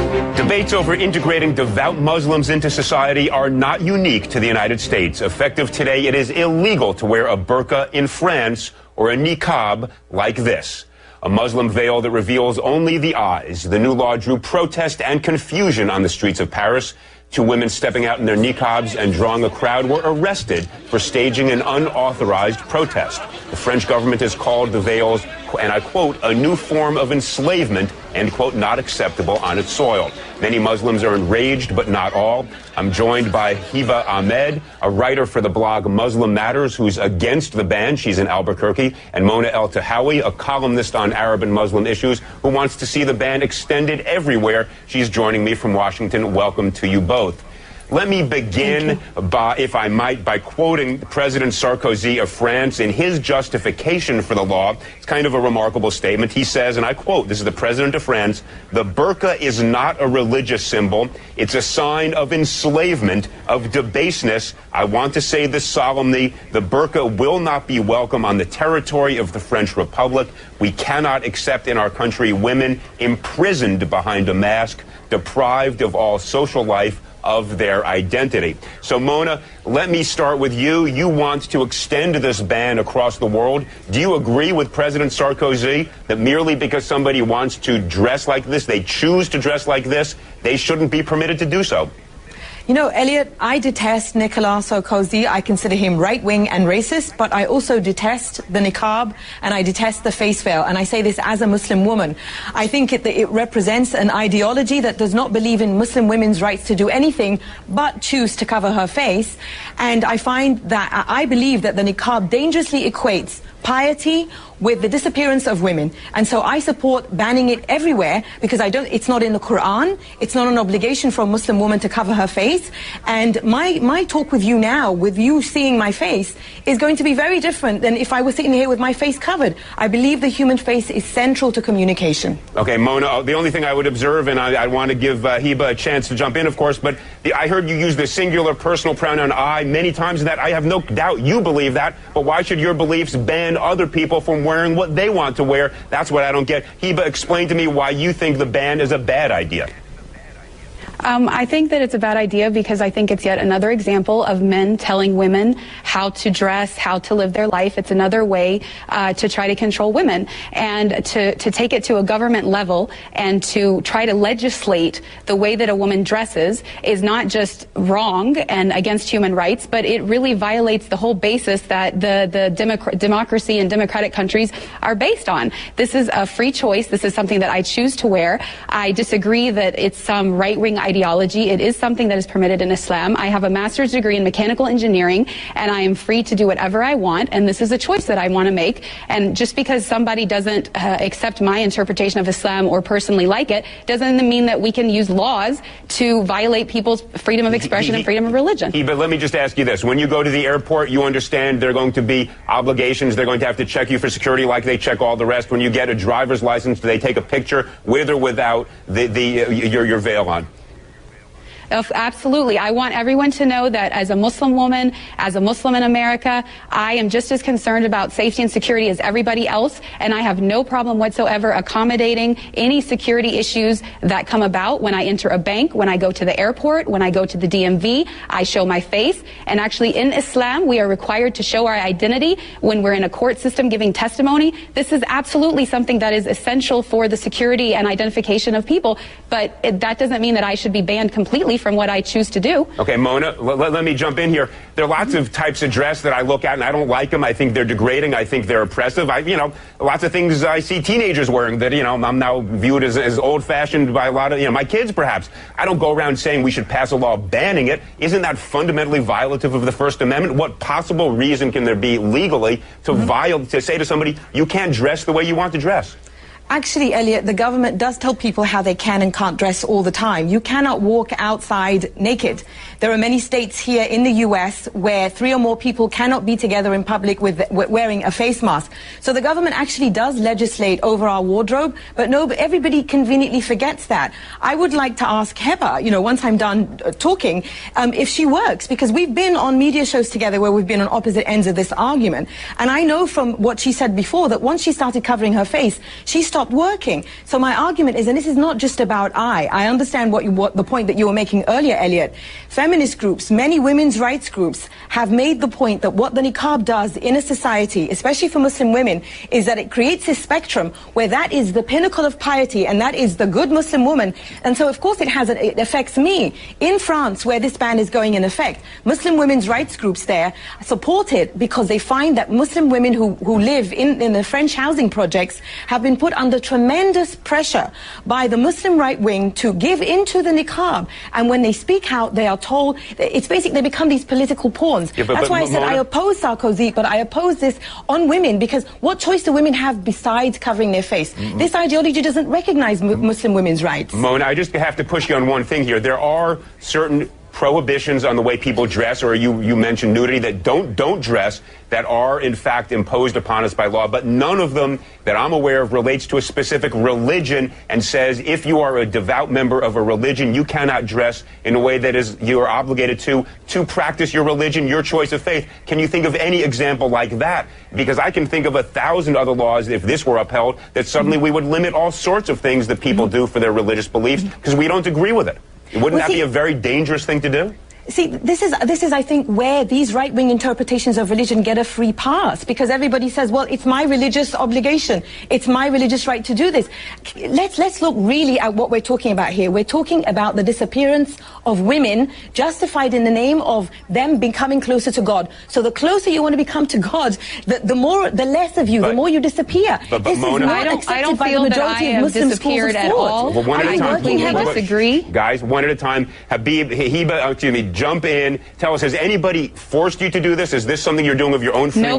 Debates over integrating devout Muslims into society are not unique to the United States. Effective today, it is illegal to wear a burqa in France or a niqab like this, a Muslim veil that reveals only the eyes. The new law drew protest and confusion on the streets of Paris. Two women stepping out in their niqabs and drawing a crowd were arrested for staging an unauthorized protest. The French government has called the veils, and I quote, a new form of enslavement, end quote, not acceptable on its soil. Many Muslims are enraged, but not all. I'm joined by Hiba Ahmed, a writer for the blog Muslim Matters, who's against the ban. She's in Albuquerque. And Mona El-Tahawi, a columnist on Arab and Muslim issues, who wants to see the ban extended everywhere. She's joining me from Washington. Welcome to you both. Let me begin, if I might, by quoting President Sarkozy of France in his justification for the law. It's kind of a remarkable statement. He says, and I quote, this is the President of France, "The burqa is not a religious symbol. It's a sign of enslavement, of debaseness. I want to say this solemnly. The burqa will not be welcome on the territory of the French Republic. We cannot accept in our country women imprisoned behind a mask, deprived of all social life, of their identity." So, Mona, let me start with you. You want to extend this ban across the world. Do you agree with President Sarkozy that merely because somebody wants to dress like this, they choose to dress like this, they shouldn't be permitted to do so? You know, Elliot, I detest Nicolas Sarkozy. I consider him right-wing and racist, but I also detest the niqab and I detest the face veil. And I say this as a Muslim woman. I think it represents an ideology that does not believe in Muslim women's rights to do anything but choose to cover her face. And I find that I believe that the niqab dangerously equates piety with the disappearance of women. And so I support banning it everywhere because it's not in the Quran. It's not an obligation for a Muslim woman to cover her face. And my talk with you now, with you seeing my face, is going to be very different than if I was sitting here with my face covered. I believe the human face is central to communication. Okay, Mona, the only thing I would observe, and I want to give Hiba a chance to jump in, of course, but I heard you use the singular personal pronoun I many times, that I have no doubt you believe that, but why should your beliefs ban other people from wearing what they want to wear? That's what I don't get. Hiba, explain to me why you think the ban is a bad idea. I think that it's a bad idea because I think it's yet another example of men telling women how to dress, how to live their life. It's another way to try to control women, and to take it to a government level and to try to legislate the way that a woman dresses is not just wrong and against human rights, but it really violates the whole basis that the democracy and democratic countries are based on. This is a free choice. This is something that I choose to wear. I disagree that it's some right-wing ideology. It is something that is permitted in Islam. I have a master's degree in mechanical engineering, and I am free to do whatever I want, and this is a choice that I want to make. And just because somebody doesn't accept my interpretation of Islam or personally like it, doesn't mean that we can use laws to violate people's freedom of expression and freedom of religion. But let me just ask you this. When you go to the airport, you understand there are going to be obligations. They're going to have to check you for security like they check all the rest. When you get a driver's license, do they take a picture with or without your veil on? Absolutely. I want everyone to know that as a Muslim woman, as a Muslim in America, I am just as concerned about safety and security as everybody else, and I have no problem whatsoever accommodating any security issues that come about when I enter a bank, when I go to the airport, when I go to the DMV. I show my face, and actually in Islam, we are required to show our identity when we're in a court system giving testimony. This is absolutely something that is essential for the security and identification of people, but that doesn't mean that I should be banned completely from what I choose to do. Okay, Mona, let me jump in here. There are lots of types of dress that I look at and I don't like them. I think they're degrading. I think they're oppressive. Lots of things I see teenagers wearing that, I'm now viewed as old-fashioned by a lot of, my kids perhaps. I don't go around saying we should pass a law banning it. Isn't that fundamentally violative of the First Amendment? What possible reason can there be legally to say to somebody, you can't dress the way you want to dress? Actually, Elliot, the government does tell people how they can and can't dress all the time. You cannot walk outside naked. There are many states here in the U.S. where 3 or more people cannot be together in public with wearing a face mask. So the government actually does legislate over our wardrobe, but everybody conveniently forgets that. I would like to ask Hiba, once I'm done talking, if she works, because we've been on media shows together where we've been on opposite ends of this argument. And I know from what she said before that once she started covering her face, she started stopped working. So my argument is, and this is not just about I understand what the point that you were making earlier, Elliot. Feminist groups, many women's rights groups have made the point that what the niqab does in a society, especially for Muslim women, is that it creates a spectrum where that is the pinnacle of piety and that is the good Muslim woman. And so of course it affects me. In France, where this ban is going in effect, Muslim women's rights groups there support it because they find that Muslim women who live in the French housing projects have been put under tremendous pressure by the Muslim right wing to give into the niqab. And when they speak out, they are told, it's basically, they become these political pawns. Yeah, that's why I said I oppose Sarkozy, but I oppose this on women, because what choice do women have besides covering their face? This ideology doesn't recognize Muslim women's rights. Mona, I just have to push you on one thing here. There are certain prohibitions on the way people dress, or you mentioned nudity, that don't dress, that are in fact imposed upon us by law, but none of them that I'm aware of relates to a specific religion and says if you are a devout member of a religion, you cannot dress in a way that is you are obligated to practice your religion, your choice of faith. Can you think of any example like that? Because I can think of 1,000 other laws, if this were upheld, that suddenly we would limit all sorts of things that people do for their religious beliefs because we don't agree with it. Wouldn't that be a very dangerous thing to do? See, this is, I think, where these right-wing interpretations of religion get a free pass, because everybody says, well, it's my religious obligation. It's my religious right to do this. Let's look really at what we're talking about here. We're talking about the disappearance of women justified in the name of them becoming closer to God. So the closer you want to become to God, the less of you, the more you disappear. But this Mona, is not accepted by the majority of Muslim schools of thought. Well, one at a time. I completely disagree. Guys, one at a time. Habib, Hiba, excuse me, jump in. Tell us, has anybody forced you to do this? Is this something you're doing of your own free will?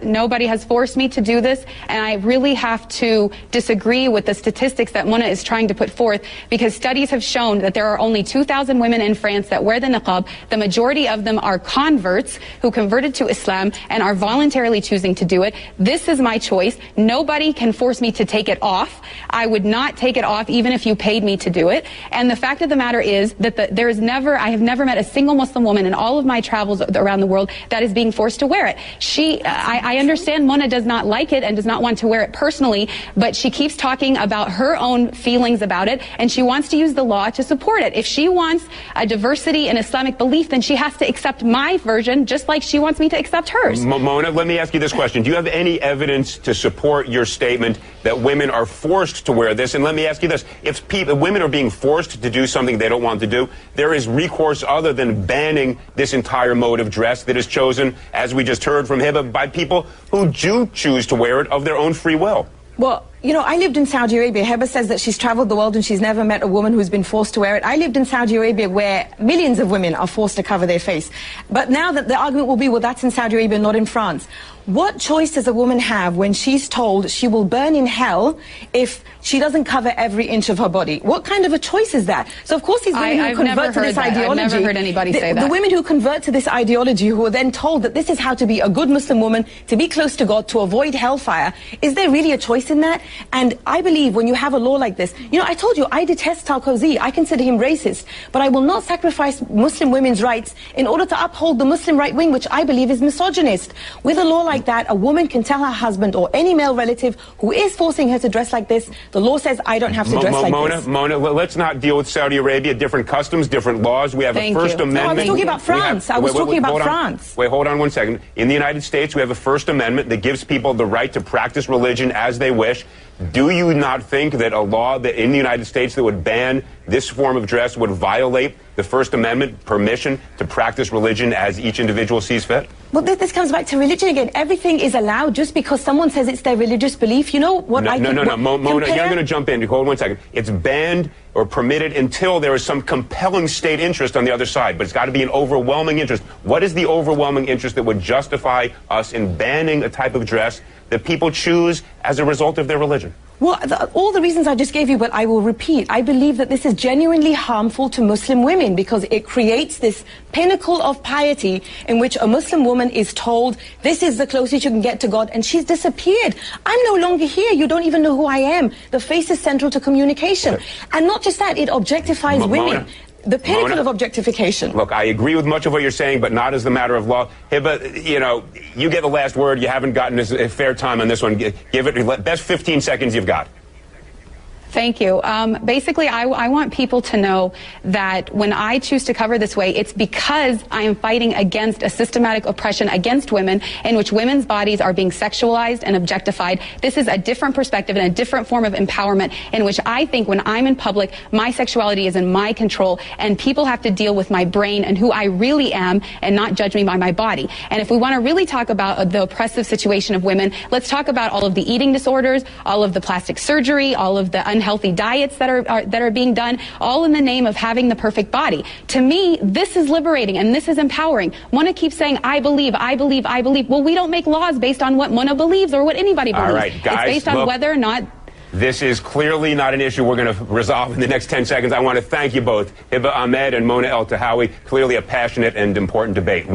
Nobody has forced me to do this, and I really have to disagree with the statistics that Mona is trying to put forth, because studies have shown that there are only 2,000 women in France that wear the niqab. The majority of them are converts who converted to Islam and are voluntarily choosing to do it. This is my choice. Nobody can force me to take it off. I would not take it off even if you paid me to do it. And the fact of the matter is that I have never met a single Muslim woman in all of my travels around the world that is being forced to wear it. I understand Mona does not like it and does not want to wear it personally, but she keeps talking about her own feelings about it, and she wants to use the law to support it. If she wants a diversity in Islamic belief, then she has to accept my version just like she wants me to accept hers. Mona, let me ask you this question. Do you have any evidence to support your statement that women are forced to wear this? And let me ask you this. If women are being forced to do something they don't want to do, there is recourse other than banning this entire mode of dress that is chosen, as we just heard from Hiba, by people who do choose to wear it of their own free will. Well, you know, I lived in Saudi Arabia. Hiba says that she's traveled the world and she's never met a woman who's been forced to wear it. I lived in Saudi Arabia where millions of women are forced to cover their face. But now that the argument will be, well, that's in Saudi Arabia, not in France. What choice does a woman have when she's told she will burn in hell if she doesn't cover every inch of her body? What kind of a choice is that? So, of course, these women who convert to this ideology... I've never heard anybody say that. The women who convert to this ideology, who are then told that this is how to be a good Muslim woman, to be close to God, to avoid hellfire, is there really a choice in that? And I believe when you have a law like this... You know, I told you, I detest Sarkozy. I consider him racist. But I will not sacrifice Muslim women's rights in order to uphold the Muslim right wing, which I believe is misogynist. With a law like that, a woman can tell her husband or any male relative who is forcing her to dress like this, the law says I don't have to dress like this. Mona, let's not deal with Saudi Arabia. Different customs, different laws. We have a First Amendment. No, I was talking about France. I was talking about France. Wait, hold on one second. In the United States, we have a First Amendment that gives people the right to practice religion as they wish. Do you not think that a law that in the United States that would ban this form of dress would violate the First Amendment permission to practice religion as each individual sees fit? Well, this comes back to religion again. Everything is allowed just because someone says it's their religious belief. You know what I think? No. Mona, you're going to jump in. Hold 1 second. It's banned or permitted until there is some compelling state interest on the other side. But it's got to be an overwhelming interest. What is the overwhelming interest that would justify us in banning a type of dress that people choose as a result of their religion? Well, all the reasons I just gave you, but I will repeat. I believe that this is genuinely harmful to Muslim women because it creates this pinnacle of piety in which a Muslim woman is told, this is the closest you can get to God, and she's disappeared. I'm no longer here. You don't even know who I am. The face is central to communication. Okay. And not just that, it objectifies women. The pinnacle of objectification. Look, I agree with much of what you're saying, but not as the matter of law. Hiba, you know, you get the last word. You haven't gotten a fair time on this one. Give it best 15 seconds you've got. Thank you. Basically, I want people to know that when I choose to cover this way, it's because I am fighting against a systematic oppression against women in which women's bodies are being sexualized and objectified. This is a different perspective and a different form of empowerment in which I think when I'm in public, my sexuality is in my control and people have to deal with my brain and who I really am and not judge me by my body. And if we want to really talk about the oppressive situation of women, let's talk about all of the eating disorders, all of the plastic surgery, all of the unhealthy diets that are being done, all in the name of having the perfect body. To me, this is liberating and this is empowering. Mona keeps saying, I believe, I believe, I believe. Well, we don't make laws based on what Mona believes or what anybody believes. All right, guys, it's based on whether or not. This is clearly not an issue we're going to resolve in the next 10 seconds. I want to thank you both, Hiba Ahmed and Mona Eltahawy. Clearly a passionate and important debate.